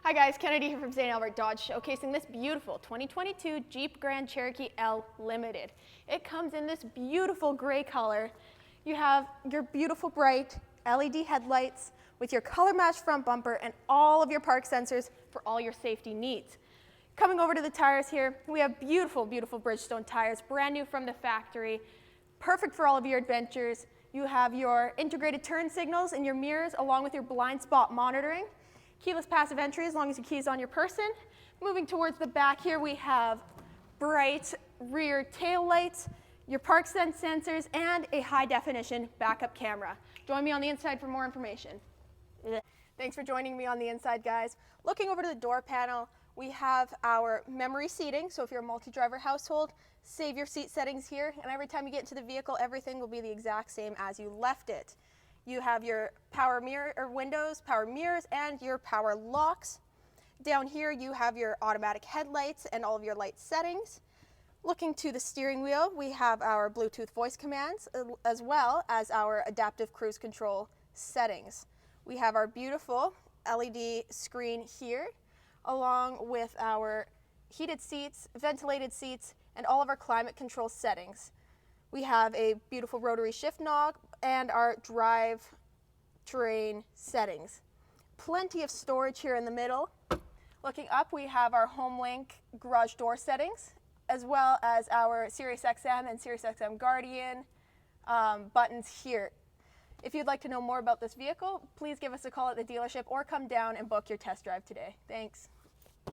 Hi guys, Kennedy here from St.Albert Dodge, showcasing this beautiful 2022 Jeep Grand Cherokee L Limited. It comes in this beautiful gray color. You have your beautiful bright LED headlights with your color matched front bumper and all of your park sensors for all your safety needs. Coming over to the tires here, we have beautiful, beautiful Bridgestone tires, brand new from the factory, perfect for all of your adventures. You have your integrated turn signals in your mirrors along with your blind spot monitoring. Keyless passive entry as long as your key is on your person. Moving towards the back here, we have bright rear tail lights, your park sense sensors, and a high definition backup camera. Join me on the inside for more information. Thanks for joining me on the inside, guys. Looking over to the door panel, we have our memory seating. So if you're a multi-driver household, save your seat settings here, and every time you get into the vehicle, everything will be the exact same as you left it. You have your power mirror or windows, power mirrors, and your power locks. Down here you have your automatic headlights and all of your light settings. Looking to the steering wheel, we have our Bluetooth voice commands as well as our adaptive cruise control settings. We have our beautiful LED screen here along with our heated seats, ventilated seats, and all of our climate control settings. We have a beautiful rotary shift knob and our drive terrain settings. Plenty of storage here in the middle. Looking up, we have our HomeLink garage door settings, as well as our SiriusXM and SiriusXM Guardian buttons here. If you'd like to know more about this vehicle, please give us a call at the dealership or come down and book your test drive today. Thanks.